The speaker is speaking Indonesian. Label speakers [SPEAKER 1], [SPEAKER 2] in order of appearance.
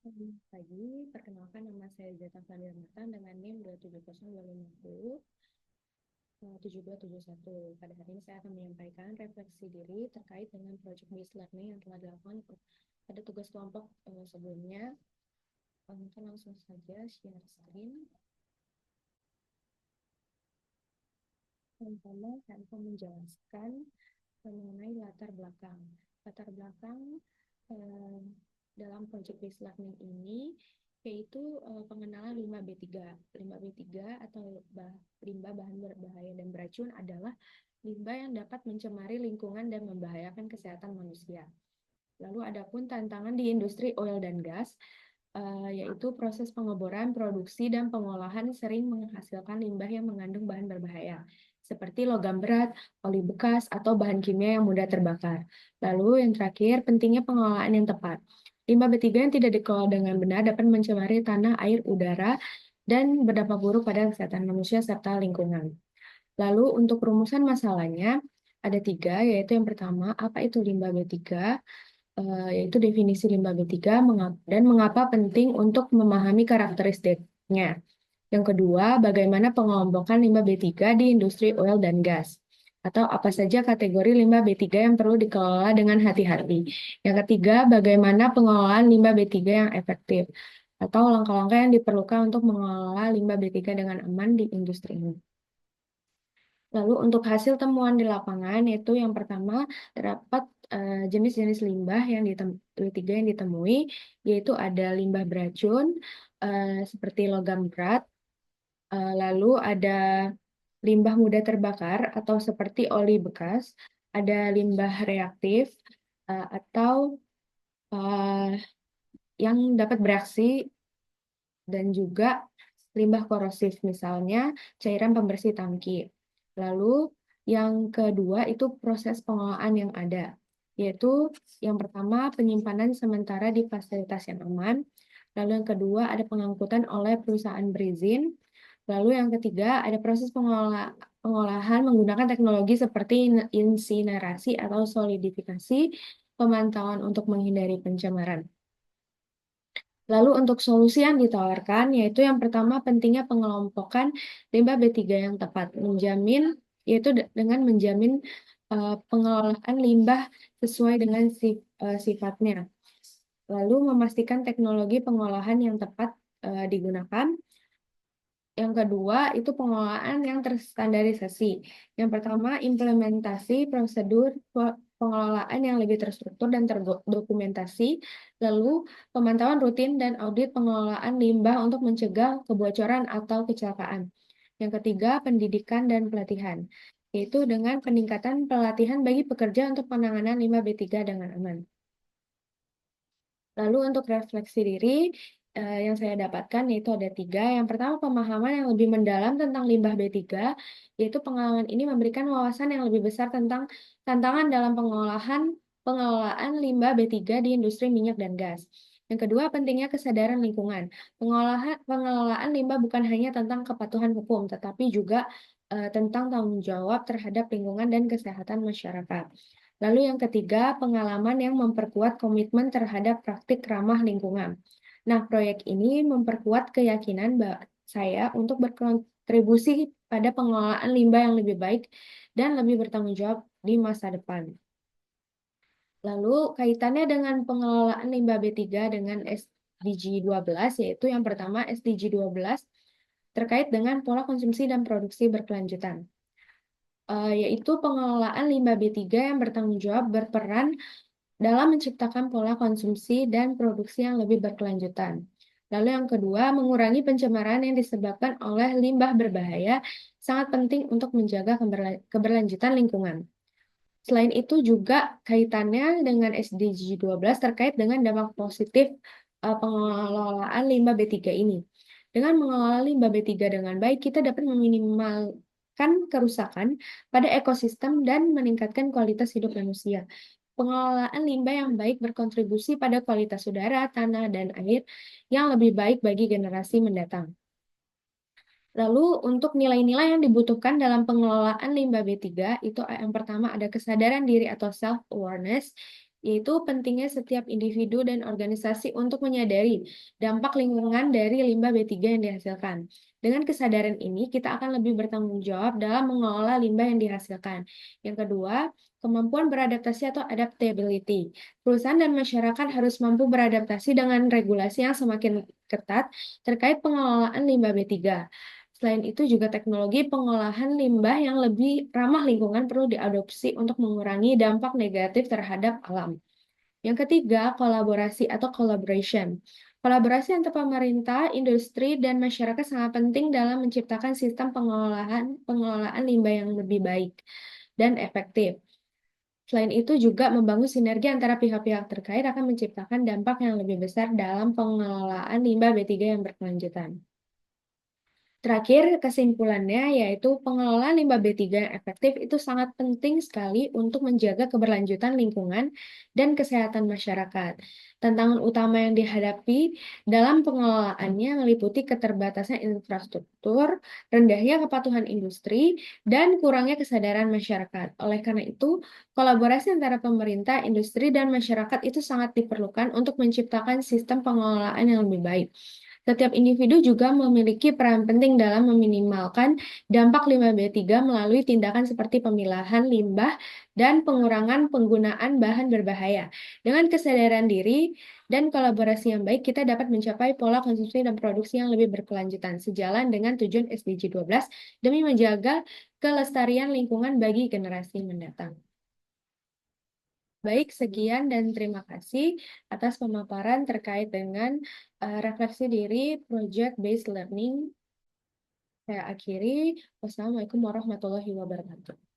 [SPEAKER 1] Selamat pagi, perkenalkan nama saya Zeta Fadilamatan dengan NIM 2702570 Pada hari ini saya akan menyampaikan refleksi diri terkait dengan project based learning yang telah dilakukan pada tugas kelompok sebelumnya. Kita langsung saja share screen. Pertama, saya akan menjelaskan mengenai latar belakang. Latar belakang eh, dalam project based learning ini yaitu pengenalan limbah B3. Limbah B3 atau limbah bahan berbahaya dan beracun adalah limbah yang dapat mencemari lingkungan dan membahayakan kesehatan manusia. Lalu adapun tantangan di industri oil dan gas, yaitu proses pengeboran, produksi, dan pengolahan sering menghasilkan limbah yang mengandung bahan berbahaya, seperti logam berat, oli bekas, atau bahan kimia yang mudah terbakar. Lalu yang terakhir, pentingnya pengelolaan yang tepat. Limbah B3 yang tidak dikelola dengan benar dapat mencemari tanah, air, udara, dan berdampak buruk pada kesehatan manusia serta lingkungan. Lalu untuk rumusan masalahnya, ada tiga, yaitu yang pertama, apa itu limbah B3? Yaitu definisi limbah B3 dan mengapa penting untuk memahami karakteristiknya. Yang kedua, bagaimana pengelompokan limbah B3 di industri oil dan gas. Atau apa saja kategori limbah B3 yang perlu dikelola dengan hati-hati. Yang ketiga, bagaimana pengelolaan limbah B3 yang efektif. Atau langkah-langkah yang diperlukan untuk mengelola limbah B3 dengan aman di industri ini. Lalu untuk hasil temuan di lapangan yaitu yang pertama terdapat jenis-jenis limbah yang tiga yang ditemui yaitu ada limbah beracun seperti logam berat, lalu ada limbah mudah terbakar atau seperti oli bekas, ada limbah reaktif atau eh, yang dapat bereaksi dan juga limbah korosif, misalnya cairan pembersih tangki. Lalu yang kedua itu proses pengelolaan yang ada, yaitu yang pertama penyimpanan sementara di fasilitas yang aman, lalu yang kedua ada pengangkutan oleh perusahaan berizin, lalu yang ketiga ada proses pengolahan menggunakan teknologi seperti insinerasi atau solidifikasi, pemantauan untuk menghindari pencemaran. Lalu untuk solusi yang ditawarkan, yaitu yang pertama pentingnya pengelompokan limbah B3 yang tepat, yaitu dengan menjamin pengelolaan limbah sesuai dengan sifatnya. Lalu memastikan teknologi pengolahan yang tepat digunakan. Yang kedua, itu pengelolaan yang terstandarisasi. Yang pertama, implementasi prosedur pengelolaan yang lebih terstruktur dan terdokumentasi. Lalu, pemantauan rutin dan audit pengelolaan limbah untuk mencegah kebocoran atau kecelakaan. Yang ketiga, pendidikan dan pelatihan, yaitu dengan peningkatan pelatihan bagi pekerja untuk penanganan limbah B3 dengan aman. Lalu untuk refleksi diri yang saya dapatkan yaitu ada tiga. Yang pertama pemahaman yang lebih mendalam tentang limbah B3, yaitu pengalaman ini memberikan wawasan yang lebih besar tentang tantangan dalam pengelolaan limbah B3 di industri minyak dan gas. Yang kedua, pentingnya kesadaran lingkungan. Pengelolaan limbah bukan hanya tentang kepatuhan hukum, tetapi juga tentang tanggung jawab terhadap lingkungan dan kesehatan masyarakat. Lalu yang ketiga, pengalaman yang memperkuat komitmen terhadap praktik ramah lingkungan. Nah, proyek ini memperkuat keyakinan saya untuk berkontribusi pada pengelolaan limbah yang lebih baik dan lebih bertanggung jawab di masa depan. Lalu kaitannya dengan pengelolaan limbah B3 dengan SDG 12, yaitu yang pertama SDG 12 terkait dengan pola konsumsi dan produksi berkelanjutan. Yaitu pengelolaan limbah B3 yang bertanggung jawab berperan dalam menciptakan pola konsumsi dan produksi yang lebih berkelanjutan. Lalu yang kedua, mengurangi pencemaran yang disebabkan oleh limbah berbahaya sangat penting untuk menjaga keberlanjutan lingkungan. Selain itu juga kaitannya dengan SDG 12 terkait dengan dampak positif pengelolaan limbah B3 ini. Dengan mengelola limbah B3 dengan baik, kita dapat meminimalkan kerusakan pada ekosistem dan meningkatkan kualitas hidup manusia. Pengelolaan limbah yang baik berkontribusi pada kualitas udara, tanah, dan air yang lebih baik bagi generasi mendatang. Lalu untuk nilai-nilai yang dibutuhkan dalam pengelolaan limbah B3 itu yang pertama ada kesadaran diri atau self-awareness, yaitu pentingnya setiap individu dan organisasi untuk menyadari dampak lingkungan dari limbah B3 yang dihasilkan. Dengan kesadaran ini, kita akan lebih bertanggung jawab dalam mengelola limbah yang dihasilkan. Yang kedua, kemampuan beradaptasi atau adaptability. Perusahaan dan masyarakat harus mampu beradaptasi dengan regulasi yang semakin ketat terkait pengelolaan limbah B3. Selain itu, juga teknologi pengolahan limbah yang lebih ramah lingkungan perlu diadopsi untuk mengurangi dampak negatif terhadap alam. Yang ketiga, kolaborasi atau collaboration. Kolaborasi antar pemerintah, industri, dan masyarakat sangat penting dalam menciptakan sistem pengelolaan limbah yang lebih baik dan efektif. Selain itu, juga membangun sinergi antara pihak-pihak terkait akan menciptakan dampak yang lebih besar dalam pengelolaan limbah B3 yang berkelanjutan. Terakhir, kesimpulannya yaitu pengelolaan limbah B3 yang efektif itu sangat penting sekali untuk menjaga keberlanjutan lingkungan dan kesehatan masyarakat. Tantangan utama yang dihadapi dalam pengelolaannya meliputi keterbatasan infrastruktur, rendahnya kepatuhan industri, dan kurangnya kesadaran masyarakat. Oleh karena itu, kolaborasi antara pemerintah, industri, dan masyarakat itu sangat diperlukan untuk menciptakan sistem pengelolaan yang lebih baik. Setiap individu juga memiliki peran penting dalam meminimalkan dampak limbah B3 melalui tindakan seperti pemilahan limbah dan pengurangan penggunaan bahan berbahaya. Dengan kesadaran diri dan kolaborasi yang baik, kita dapat mencapai pola konsumsi dan produksi yang lebih berkelanjutan, sejalan dengan tujuan SDG 12 demi menjaga kelestarian lingkungan bagi generasi mendatang. Baik, sekian dan terima kasih atas pemaparan terkait dengan refleksi diri Project Based Learning. Saya akhiri. Wassalamualaikum warahmatullahi wabarakatuh.